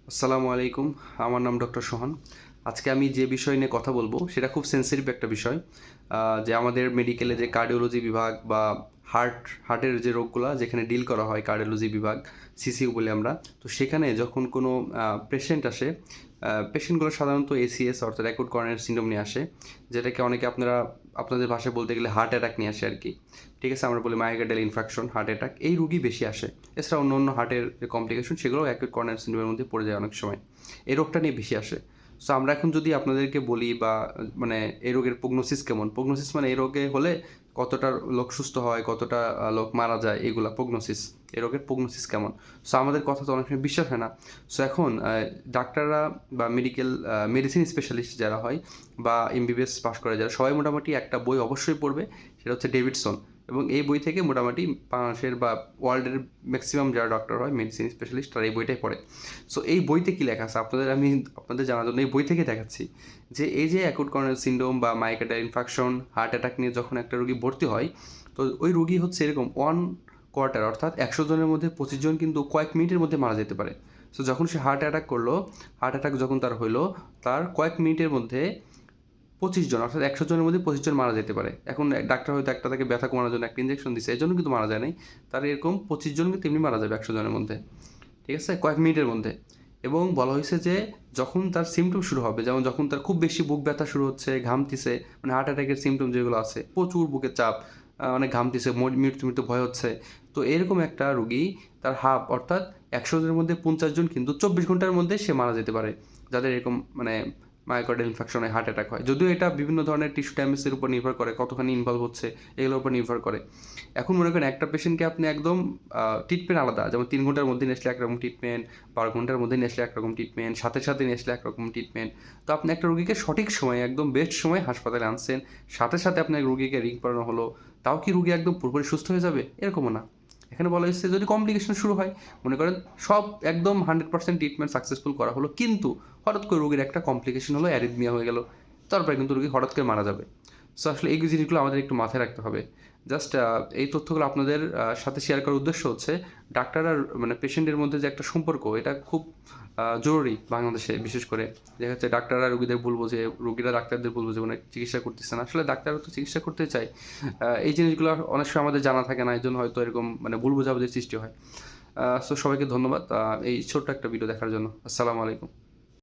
আসসালামু আলাইকুম। আমার নাম ডক্টর সোহান। আজকে আমি যে বিষয় নিয়ে কথা বলবো সেটা খুব সেনসিটিভ একটা বিষয়। যে আমাদের মেডিকেলে যে কার্ডিওলজি বিভাগ বা হার্টের যে রোগগুলা যেখানে ডিল করা হয় কার্ডিওলজি বিভাগ, সিসিইউ বলি আমরা। তো সেখানে যখন কোনো পেশেন্ট আসে, পেশেন্টগুলো সাধারণত এসিএস অর্থাৎ অ্যাকুট করোনারি সিনড্রোম নিয়ে আসে, যেটাকে অনেকে আপনাদের ভাষায় বলতে গেলে হার্ট অ্যাটাক নিয়ে আসে আরকি। ঠিক আছে? আমরা বলি মায়োকার্ডিয়াল ইনফ্রাকশন, হার্ট অ্যাটাক। এই রোগী বেশি আসে। এছাড়া অন্য হার্টের যে কমপ্লিকেশন সেগুলোও অ্যাকুট করোনারি সিনড্রোমের মধ্যে পড়ে যায় অনেক সময়। এই রোগটা নিয়ে বেশি আসে। সো আমরা এখন যদি আপনাদেরকে বলি বা মানে এই রোগের প্রগনোসিস কেমন? প্রগনোসিস মানে এই রোগে হলে কতটা লোক সুস্থ হয়, কতটা লোক মারা যায় এগুলা প্রগনোসিস। এই রোগের প্রগনোসিস কেমন? সো আমাদের কথা তো অনেক সময় বিশ্বাস হয় না। সো এখন ডাক্তাররা বা মেডিসিন স্পেশালিস্ট যারা হয় বা এমবিবিএস পাস করে যারা সবাই মোটামুটি একটা বই অবশ্যই পড়বে। সেটা হচ্ছে ডেভিডসন। এবং এই বই থেকে মোটামুটি বাংলাদেশের বা ওয়ার্ল্ডের ম্যাক্সিমাম যারা ডক্টর হয় মেডিসিন স্পেশালিস্ট তারা এই বইটাই পড়ে। সো এই বইতে কী লেখা আছে আমি আপনাদের জানার জন্য এই বই থেকে দেখাচ্ছি যে এই যে অ্যাকুট করোনারি সিনড্রোম বা মায়োকার্ডিয়াল ইনফার্কশন হার্ট অ্যাটাক নিয়ে যখন একটা রোগী ভর্তি হয়, তো ওই রোগী হচ্ছে এরকম ওয়ান কোয়ার্টার অর্থাৎ 100 জনের মধ্যে 25 জন কিন্তু কয়েক মিনিটের মধ্যে মারা যেতে পারে। সো যখন সে হার্ট অ্যাটাক যখন তার হইলো, তার কয়েক মিনিটের মধ্যে 25 জন অর্থাৎ 100 জনের মধ্যে 25 জন মারা যেতে পারে। এখন ডাক্তার হয়তো একটা তাকে ব্যথা কমানোর জন্য একটা ইনজেকশন দিছে, এজন্য কিন্তু মারা যায় নাই। তার এরকম 25 জন কিন্তু এমনি মারা যাবে 100 জনের মধ্যে। ঠিক আছে? কয়েক মিনিটের মধ্যে। এবং বলা হয়েছে যে যখন তার সিম্পটম শুরু হবে, যেমন যখন তার খুব বেশি বুক ব্যথা শুরু হচ্ছে, ঘামতিছে, মানে হার্ট অ্যাটাকের সিম্পটম যেগুলো আছে, প্রচুর বুকের চাপ, অনেক ঘামতিছে, মৃত্যু ভয় হচ্ছে। তো এরকম একটা রোগী তার হাফ অর্থাৎ 100 জনের মধ্যে 50 জন কিন্তু 24 ঘন্টার মধ্যে সে মারা যেতে পারে। যাদের এরকম মানে মায়োকার্ডিয়াল ইনফার্কশন হয়, হার্ট অ্যাটাক হয়। যদিও এটা বিভিন্ন ধরনের টিস্যু ড্যামেজের উপর নির্ভর করে, কতখানি ইনভলভ হচ্ছে এগুলোর উপর নির্ভর করে। এখন মনে করেন একটা পেশেন্টকে আপনি একদম ট্রিটমেন্ট আলাদা, যেমন 3 ঘন্টার মধ্যে নিয়ে আসলে একরকম ট্রিটমেন্ট, 12 ঘন্টার মধ্যে নিয়ে আসলে একরকম ট্রিটমেন্ট, সাথে নিয়ে আসলে একরকম ট্রিটমেন্ট। তো আপনি একটা রোগীকে সঠিক সময়ে একদম বেস্ট সময়ে হাসপাতালে আনছেন, সাথে আপনার রোগীকে রিং করানো হলো, তাও কি রোগী একদম পুরোপুরি সুস্থ হয়ে যাবে? এরকমও না। এখানে বলা হয়েছে যদি কমপ্লিকেশন শুরু হয়, মনে করেন সব একদম 100% ট্রিটমেন্ট সাকসেসফুল করা হলো, কিন্তু হঠাৎ করে রোগীর একটা কমপ্লিকেশন হলো, অ্যারিথমিয়া হয়ে গেল, তারপরে কিন্তু রোগী হঠাৎ করে মারা যাবে। সো আসলে এই জিনিসগুলো আমাদের একটু মাথায় রাখতে হবে। জাস্ট এই তথ্যগুলো আপনাদের সাথে শেয়ার করার উদ্দেশ্য হচ্ছে ডাক্তার আর মানে পেশেন্টের মধ্যে যে একটা সম্পর্ক, এটা খুব জরুরি বাংলাদেশে বিশেষ করে। দেখা যাচ্ছে ডাক্তাররা রোগীদের বলবো যে রোগীরা ডাক্তারদের বলবো যে উনি চিকিৎসা করতেছে না। আসলে ডাক্তাররা তো চিকিৎসা করতে চায়। এই জিনিসগুলো অনেক সময় আমাদের জানা থাকে না। এজন্য হয়তো এরকম মানে ভুল বোঝাবুঝির সৃষ্টি হয়। সো সবাইকে ধন্যবাদ এই ছোট্ট একটা ভিডিও দেখার জন্য। আসসালামু আলাইকুম।